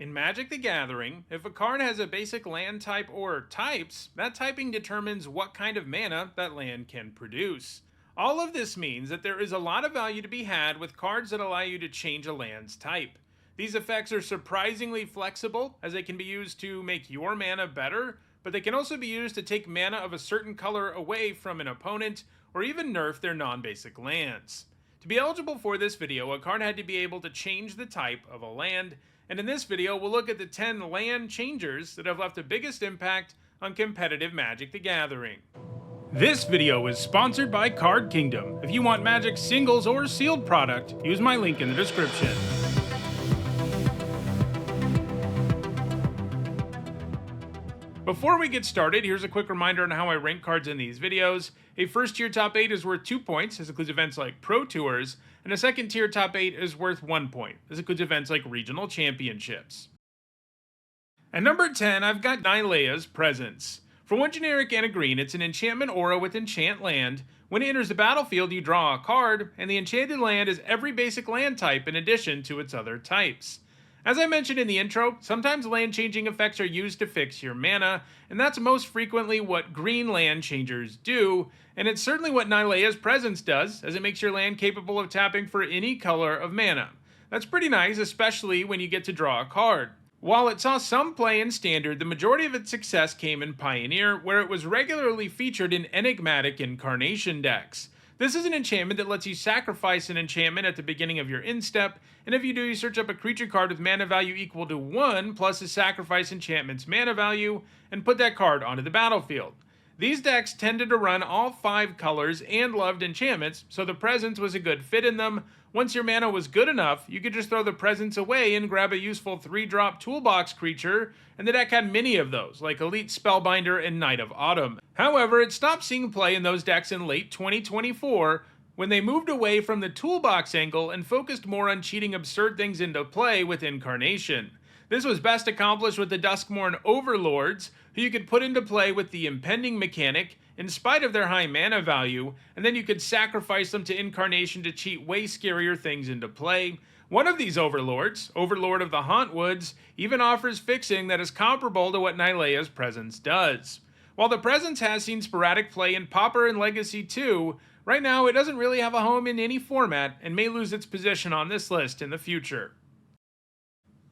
In Magic the Gathering, if a card has a basic land type or types, that typing determines what kind of mana that land can produce. All of this means that there is a lot of value to be had with cards that allow you to change a land's type. These effects are surprisingly flexible, as they can be used to make your mana better, but they can also be used to take mana of a certain color away from an opponent, or even nerf their non-basic lands. To be eligible for this video, a card had to be able to change the type of a land, and in this video we'll look at the 10 land changers that have left the biggest impact on competitive Magic the Gathering. This video is sponsored by Card Kingdom. If you want Magic singles or sealed product, use my link in the description. Before we get started, here's a quick reminder on how I rank cards in these videos. A first tier top 8 is worth 2 points, this includes events like Pro Tours, and a second tier top 8 is worth 1 point. This includes events like regional championships. At number 10, I've got Nylea's Presence. For 1 generic and a green, it's an enchantment aura with enchant land. When it enters the battlefield, you draw a card, and the enchanted land is every basic land type in addition to its other types. As I mentioned in the intro, sometimes land changing effects are used to fix your mana, and that's most frequently what green land changers do, and it's certainly what Nylea's Presence does, as it makes your land capable of tapping for any color of mana. That's pretty nice, especially when you get to draw a card. While it saw some play in Standard, the majority of its success came in Pioneer, where it was regularly featured in enigmatic incarnation decks. This is an enchantment that lets you sacrifice an enchantment at the beginning of your instep, and if you do, you search up a creature card with mana value equal to 1 plus the sacrifice enchantment's mana value, and put that card onto the battlefield. These decks tended to run all 5 colors and loved enchantments, so the Presence was a good fit in them. Once your mana was good enough, you could just throw the Presence away and grab a useful 3-drop toolbox creature, and the deck had many of those, like Elite Spellbinder and Knight of Autumn. However, it stopped seeing play in those decks in late 2024, when they moved away from the toolbox angle and focused more on cheating absurd things into play with Incarnation. This was best accomplished with the Duskmourn Overlords, who you could put into play with the Impending mechanic, in spite of their high mana value, and then you could sacrifice them to Incarnation to cheat way scarier things into play. One of these Overlords, Overlord of the Hauntwoods, even offers fixing that is comparable to what Nylea's Presence does. While the Presence has seen sporadic play in Pauper and Legacy 2, right now it doesn't really have a home in any format and may lose its position on this list in the future.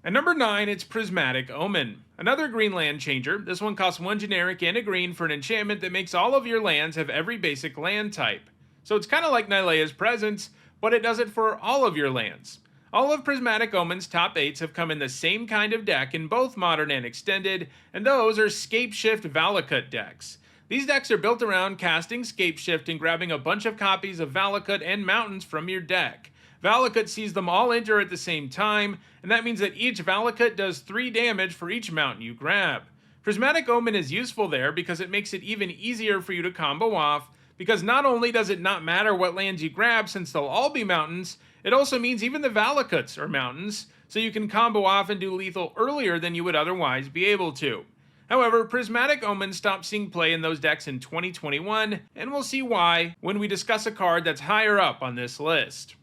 At number 9, it's Prismatic Omen. Another green land changer. This one costs 1 generic and a green for an enchantment that makes all of your lands have every basic land type. So it's kind of like Nylea's Presence, but it does it for all of your lands. All of Prismatic Omen's top 8s have come in the same kind of deck in both Modern and Extended, and those are Scapeshift Valakut decks. These decks are built around casting Scapeshift and grabbing a bunch of copies of Valakut and Mountains from your deck. Valakut sees them all enter at the same time, and that means that each Valakut does 3 damage for each mountain you grab. Prismatic Omen is useful there because it makes it even easier for you to combo off, because not only does it not matter what lands you grab since they'll all be mountains, it also means even the Valakuts are mountains, so you can combo off and do lethal earlier than you would otherwise be able to. However, Prismatic Omen stopped seeing play in those decks in 2021, and we'll see why when we discuss a card that's higher up on this list.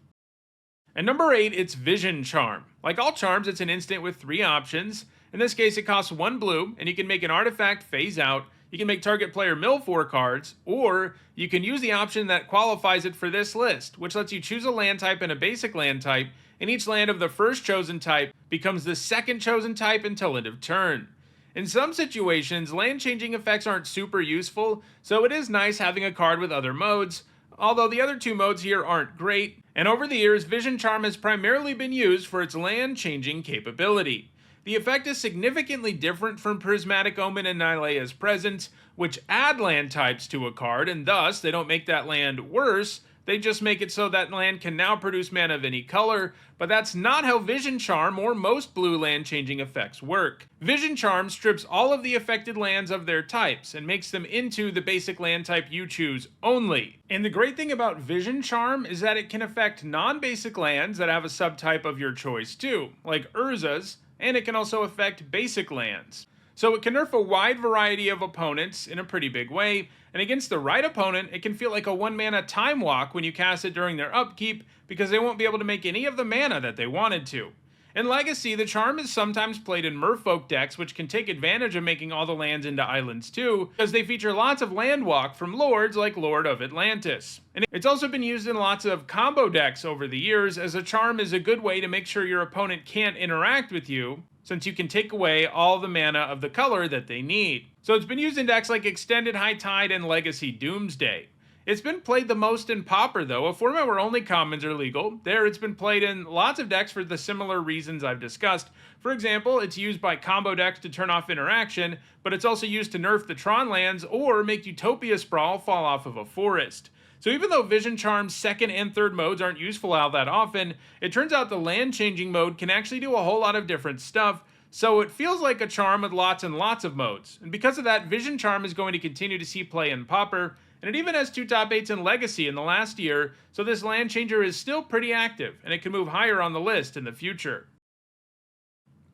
At number 8, it's Vision Charm. Like all charms, it's an instant with 3 options. In this case, it costs 1 blue, and you can make an artifact phase out, you can make target player mill 4 cards, or you can use the option that qualifies it for this list, which lets you choose a land type and a basic land type, and each land of the first chosen type becomes the second chosen type until end of turn. In some situations, land changing effects aren't super useful, so it is nice having a card with other modes, although the other 2 modes here aren't great, and over the years, Vision Charm has primarily been used for its land changing capability. The effect is significantly different from Prismatic Omen and Nylea's Presence, which add land types to a card, and thus they don't make that land worse, they just make it so that land can now produce mana of any color, but that's not how Vision Charm or most blue land changing effects work. Vision Charm strips all of the affected lands of their types and makes them into the basic land type you choose only. And the great thing about Vision Charm is that it can affect non-basic lands that have a subtype of your choice too, like Urza's, and it can also affect basic lands. So it can nerf a wide variety of opponents in a pretty big way, and against the right opponent, it can feel like a 1-mana time walk when you cast it during their upkeep, because they won't be able to make any of the mana that they wanted to. In Legacy, the charm is sometimes played in merfolk decks, which can take advantage of making all the lands into islands too, because they feature lots of land walk from lords like Lord of Atlantis. And it's also been used in lots of combo decks over the years, as a charm is a good way to make sure your opponent can't interact with you, since you can take away all the mana of the color that they need. So it's been used in decks like Extended High Tide and Legacy Doomsday. It's been played the most in Pauper though, a format where only commons are legal. There it's been played in lots of decks for the similar reasons I've discussed. For example, it's used by combo decks to turn off interaction, but it's also used to nerf the Tron lands or make Utopia Sprawl fall off of a forest. So even though Vision Charm's second and third modes aren't useful all that often, it turns out the land changing mode can actually do a whole lot of different stuff, so it feels like a charm with lots and lots of modes. And because of that, Vision Charm is going to continue to see play in Pauper, and it even has 2 top 8s in Legacy in the last year, so this land changer is still pretty active, and it can move higher on the list in the future.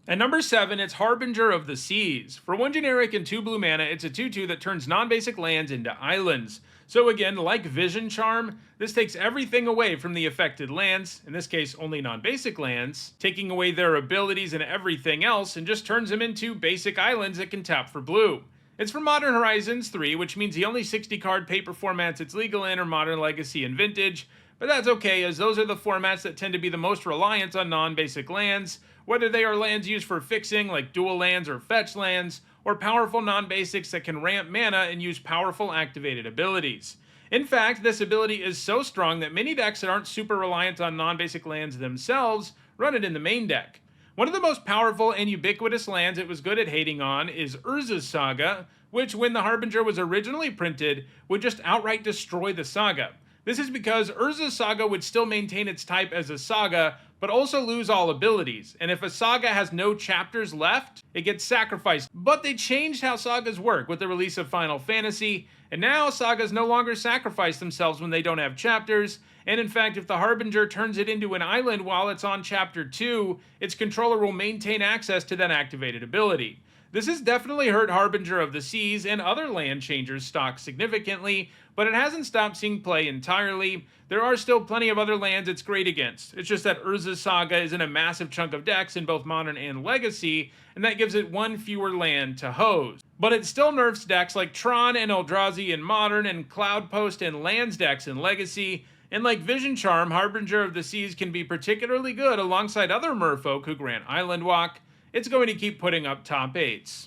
At number 7, it's Harbinger of the Seas. For 1 generic and 2 blue mana, it's a 2/2 that turns non-basic lands into islands. So again, like Vision Charm, this takes everything away from the affected lands, in this case only non-basic lands, taking away their abilities and everything else, and just turns them into basic islands that can tap for blue. It's from Modern Horizons 3, which means the only 60-card paper formats it's legal in are Modern, Legacy, and Vintage, but that's okay, as those are the formats that tend to be the most reliant on non-basic lands, whether they are lands used for fixing like dual lands or fetch lands, or powerful non-basics that can ramp mana and use powerful activated abilities. In fact, this ability is so strong that many decks that aren't super reliant on non-basic lands themselves run it in the main deck. One of the most powerful and ubiquitous lands it was good at hating on is Urza's Saga, which when the Harbinger was originally printed, would just outright destroy the saga. This is because Urza's Saga would still maintain its type as a saga, but also lose all abilities, and if a saga has no chapters left, it gets sacrificed. But they changed how sagas work with the release of Final Fantasy, and now sagas no longer sacrifice themselves when they don't have chapters, and in fact, if the Harbinger turns it into an island while it's on Chapter 2, its controller will maintain access to that activated ability. This has definitely hurt Harbinger of the Seas and other land changers' stock significantly, but it hasn't stopped seeing play entirely. There are still plenty of other lands it's great against. It's just that Urza's Saga is in a massive chunk of decks in both Modern and Legacy, and that gives it 1 fewer land to hose. But it still nerfs decks like Tron and Eldrazi in Modern, and Cloudpost and Lands decks in Legacy, and like Vision Charm, Harbinger of the Seas can be particularly good alongside other merfolk who grant Island Walk. It's going to keep putting up top 8s.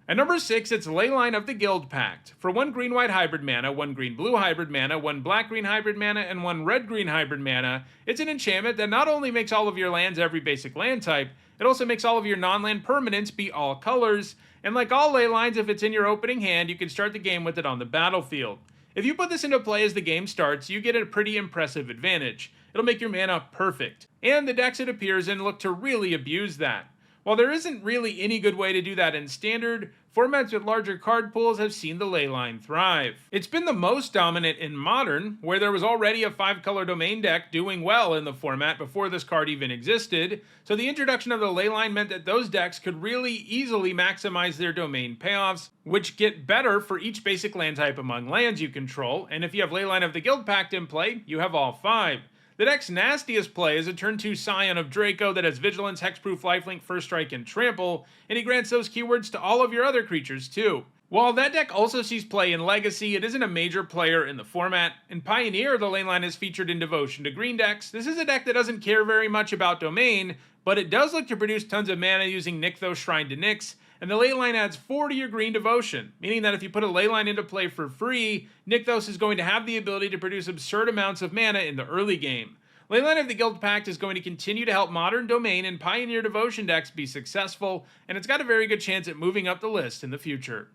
At number 6, it's Leyline of the Guildpact. For 1 green-white hybrid mana, 1 green-blue hybrid mana, 1 black-green hybrid mana, and 1 red-green hybrid mana, it's an enchantment that not only makes all of your lands every basic land type, it also makes all of your non-land permanents be all colors, and like all Leylines, if it's in your opening hand, you can start the game with it on the battlefield. If you put this into play as the game starts, you get a pretty impressive advantage. It'll make your mana perfect, and the decks it appears in look to really abuse that. While there isn't really any good way to do that in Standard, formats with larger card pools have seen the Leyline thrive. It's been the most dominant in Modern, where there was already a 5-color domain deck doing well in the format before this card even existed, so the introduction of the Leyline meant that those decks could really easily maximize their domain payoffs, which get better for each basic land type among lands you control, and if you have Leyline of the Guildpact in play, you have all 5. The deck's nastiest play is a turn 2 Scion of Draco that has Vigilance, Hexproof, Lifelink, First Strike, and Trample, and he grants those keywords to all of your other creatures too. While that deck also sees play in Legacy, it isn't a major player in the format. In Pioneer, the Leyline is featured in Devotion to green decks. This is a deck that doesn't care very much about domain, but it does look to produce tons of mana using Nykthos Shrine to Nyx, and the Leyline adds 4 to your green Devotion, meaning that if you put a Leyline into play for free, Nykthos is going to have the ability to produce absurd amounts of mana in the early game. Leyline of the Guildpact is going to continue to help Modern Domain and Pioneer Devotion decks be successful, and it's got a very good chance at moving up the list in the future.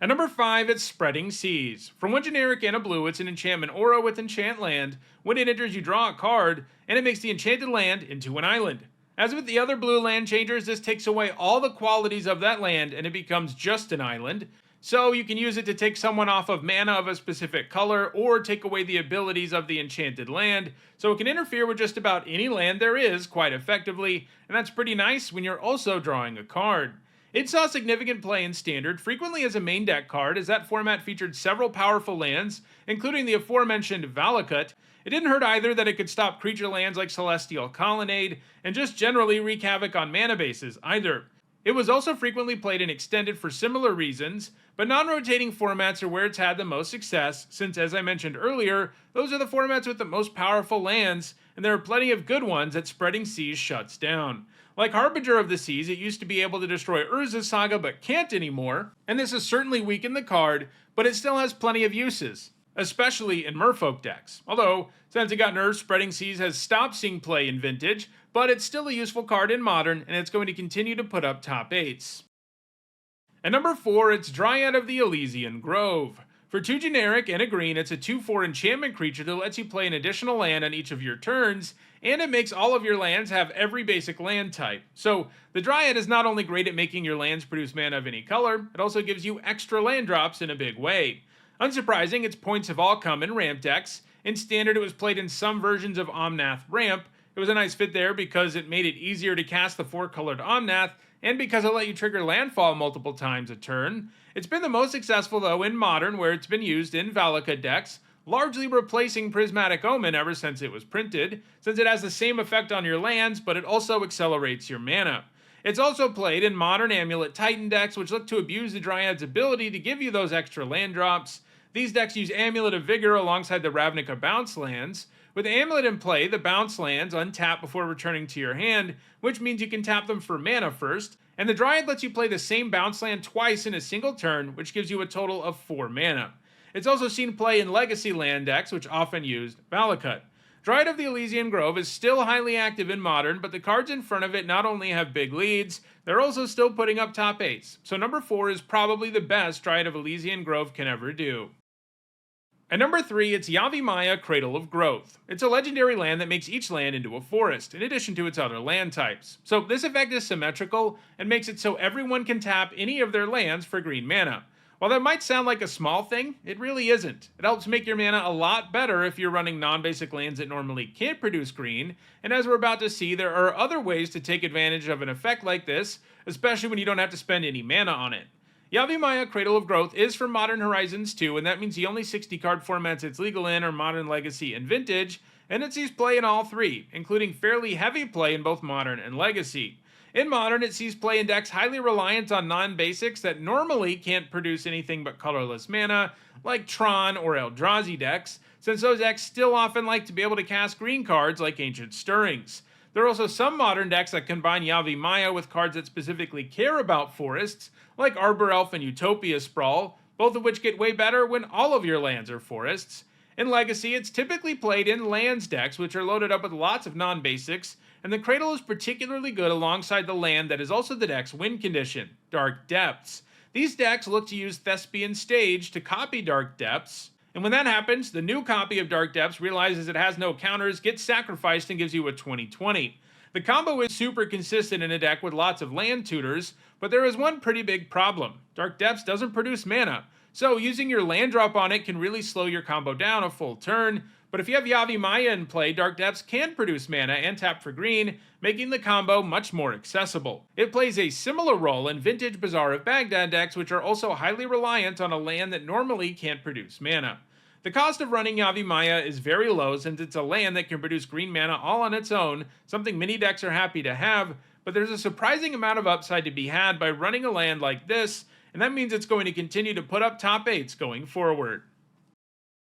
At number 5, it's Spreading Seas. For 1 generic and a blue, it's an enchantment aura with enchant land. When it enters, you draw a card, and it makes the enchanted land into an island. As with the other blue land changers, this takes away all the qualities of that land, and it becomes just an island. So you can use it to take someone off of mana of a specific color, or take away the abilities of the enchanted land, so it can interfere with just about any land there is quite effectively, and that's pretty nice when you're also drawing a card. It saw significant play in Standard, frequently as a main deck card, as that format featured several powerful lands, including the aforementioned Valakut. It didn't hurt either that it could stop creature lands like Celestial Colonnade, and just generally wreak havoc on mana bases, either. It was also frequently played in Extended for similar reasons, but non-rotating formats are where it's had the most success, since, as I mentioned earlier, those are the formats with the most powerful lands, and there are plenty of good ones that Spreading Seas shuts down. Like Harbinger of the Seas, it used to be able to destroy Urza's Saga but can't anymore, and this has certainly weakened the card, but it still has plenty of uses, especially in Merfolk decks. Although, since it got nerfed, Spreading Seas has stopped seeing play in Vintage, but it's still a useful card in Modern, and it's going to continue to put up top 8s. At number 4, it's Dryad of the Elysian Grove. For 2 generic and a green, it's a 2/4 enchantment creature that lets you play an additional land on each of your turns, and it makes all of your lands have every basic land type. So, the Dryad is not only great at making your lands produce mana of any color, it also gives you extra land drops in a big way. Unsurprising, its points have all come in ramp decks. In Standard, it was played in some versions of Omnath Ramp. It was a nice fit there because it made it easier to cast the 4-colored Omnath, and because it let you trigger landfall multiple times a turn. It's been the most successful though in Modern, where it's been used in Valakut decks, largely replacing Prismatic Omen ever since it was printed, since it has the same effect on your lands, but it also accelerates your mana. It's also played in Modern Amulet Titan decks, which look to abuse the Dryad's ability to give you those extra land drops. These decks use Amulet of Vigor alongside the Ravnica bounce lands. With Amulet in play, the bounce lands untap before returning to your hand, which means you can tap them for mana first, and the Dryad lets you play the same bounce land twice in a single turn, which gives you a total of 4 mana. It's also seen play in Legacy land decks, which often used Valakut. Dryad of the Elysian Grove is still highly active in Modern, but the cards in front of it not only have big leads, they're also still putting up top 8s, so number 4 is probably the best Dryad of Elysian Grove can ever do. At number 3, it's Yavimaya, Cradle of Growth. It's a legendary land that makes each land into a forest, in addition to its other land types. So this effect is symmetrical, and makes it so everyone can tap any of their lands for green mana. While that might sound like a small thing, it really isn't. It helps make your mana a lot better if you're running non-basic lands that normally can't produce green, and as we're about to see, there are other ways to take advantage of an effect like this, especially when you don't have to spend any mana on it. Yavimaya, Cradle of Growth is from Modern Horizons 2, and that means the only 60 card formats it's legal in are Modern, Legacy, and Vintage, and it sees play in all 3, including fairly heavy play in both Modern and Legacy. In Modern, it sees play in decks highly reliant on non-basics that normally can't produce anything but colorless mana, like Tron or Eldrazi decks, since those decks still often like to be able to cast green cards like Ancient Stirrings. There are also some Modern decks that combine Yavimaya with cards that specifically care about forests, like Arbor Elf and Utopia Sprawl, both of which get way better when all of your lands are forests. In Legacy, it's typically played in lands decks, which are loaded up with lots of non-basics, and the Cradle is particularly good alongside the land that is also the deck's win condition, Dark Depths. These decks look to use Thespian Stage to copy Dark Depths, and when that happens, the new copy of Dark Depths realizes it has no counters, gets sacrificed, and gives you a 20/20. The combo is super consistent in a deck with lots of land tutors, but there is one pretty big problem. Dark Depths doesn't produce mana, so using your land drop on it can really slow your combo down a full turn, but if you have Yavimaya in play, Dark Depths can produce mana and tap for green, making the combo much more accessible. It plays a similar role in Vintage Bazaar of Baghdad decks, which are also highly reliant on a land that normally can't produce mana. The cost of running Yavimaya is very low since it's a land that can produce green mana all on its own, something many decks are happy to have, but there's a surprising amount of upside to be had by running a land like this, and that means it's going to continue to put up top 8s going forward.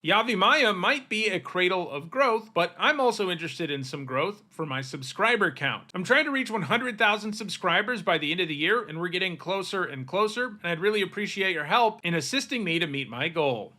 Yavimaya might be a Cradle of Growth, but I'm also interested in some growth for my subscriber count. I'm trying to reach 100,000 subscribers by the end of the year, and we're getting closer and closer, and I'd really appreciate your help in assisting me to meet my goal.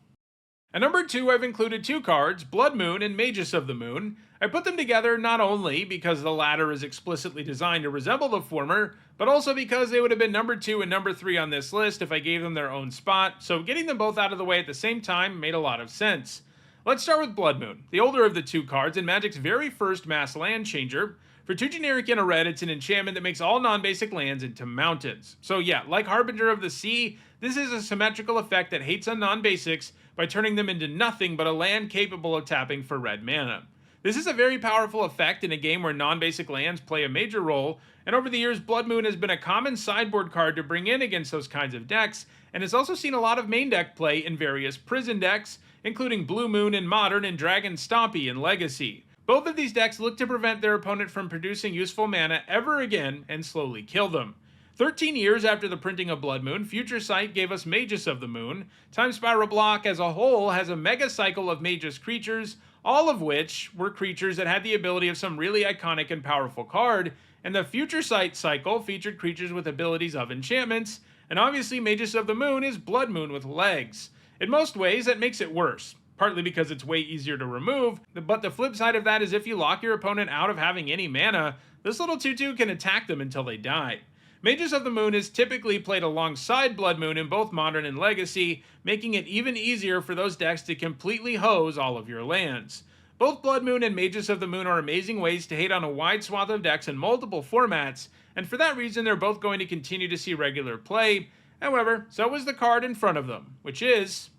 At number 2, I've included 2 cards, Blood Moon and Magus of the Moon. I put them together not only because the latter is explicitly designed to resemble the former, but also because they would have been number 2 and number 3 on this list if I gave them their own spot, so getting them both out of the way at the same time made a lot of sense. Let's start with Blood Moon, the older of the 2 cards and Magic's very first mass land changer. For 2 generic and a red, it's an enchantment that makes all non-basic lands into mountains. So yeah, like Harbinger of the Sea, this is a symmetrical effect that hates on non-basics by turning them into nothing but a land capable of tapping for red mana. This is a very powerful effect in a game where non-basic lands play a major role, and over the years Blood Moon has been a common sideboard card to bring in against those kinds of decks, and has also seen a lot of main deck play in various prison decks, including Blue Moon in Modern and Dragon Stompy in Legacy. Both of these decks look to prevent their opponent from producing useful mana ever again and slowly kill them. 13 years after the printing of Blood Moon, Future Sight gave us Magus of the Moon. Time Spiral block as a whole has a mega cycle of Magus creatures, all of which were creatures that had the ability of some really iconic and powerful card, and the Future Sight cycle featured creatures with abilities of enchantments, and obviously Magus of the Moon is Blood Moon with legs. In most ways, that makes it worse, partly because it's way easier to remove, but the flip side of that is if you lock your opponent out of having any mana, this little 2/2 can attack them until they die. Magus of the Moon is typically played alongside Blood Moon in both Modern and Legacy, making it even easier for those decks to completely hose all of your lands. Both Blood Moon and Magus of the Moon are amazing ways to hate on a wide swath of decks in multiple formats, and for that reason they're both going to continue to see regular play. However, so is the card in front of them, which is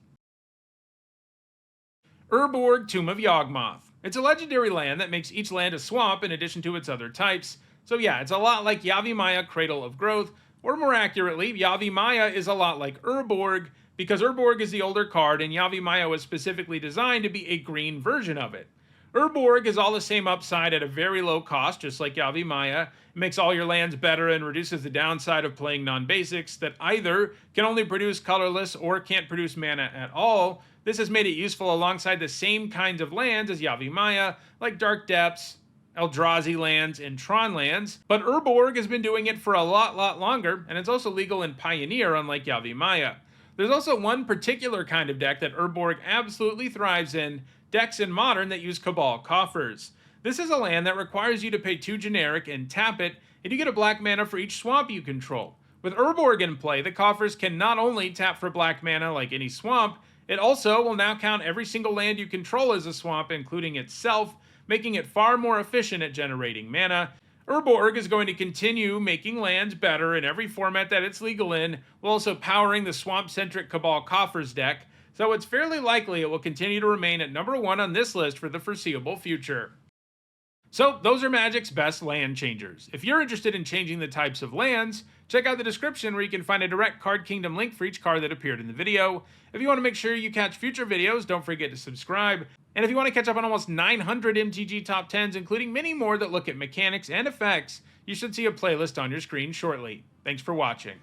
Urborg, Tomb of Yawgmoth. It's a legendary land that makes each land a swamp in addition to its other types. So yeah, it's a lot like Yavimaya, Cradle of Growth, or more accurately, Yavimaya is a lot like Urborg, because Urborg is the older card and Yavimaya was specifically designed to be a green version of it. Urborg is all the same upside at a very low cost, just like Yavimaya. It makes all your lands better and reduces the downside of playing non-basics that either can only produce colorless or can't produce mana at all. This has made it useful alongside the same kinds of lands as Yavimaya, like Dark Depths, Eldrazi lands, and Tron lands, but Urborg has been doing it for a lot longer, and it's also legal in Pioneer, unlike Yavimaya. There's also one particular kind of deck that Urborg absolutely thrives in, decks in Modern that use Cabal Coffers. This is a land that requires you to pay 2 generic and tap it, and you get a black mana for each swamp you control. With Urborg in play, the Coffers can not only tap for black mana like any swamp, it also will now count every single land you control as a swamp, including itself, making it far more efficient at generating mana. Urborg is going to continue making lands better in every format that it's legal in, while also powering the swamp-centric Cabal Coffers deck, so it's fairly likely it will continue to remain at number 1 on this list for the foreseeable future. So those are Magic's best land changers. If you're interested in changing the types of lands, check out the description where you can find a direct Card Kingdom link for each card that appeared in the video. If you want to make sure you catch future videos, don't forget to subscribe. And if you want to catch up on almost 900 MTG top 10s, including many more that look at mechanics and effects, you should see a playlist on your screen shortly. Thanks for watching.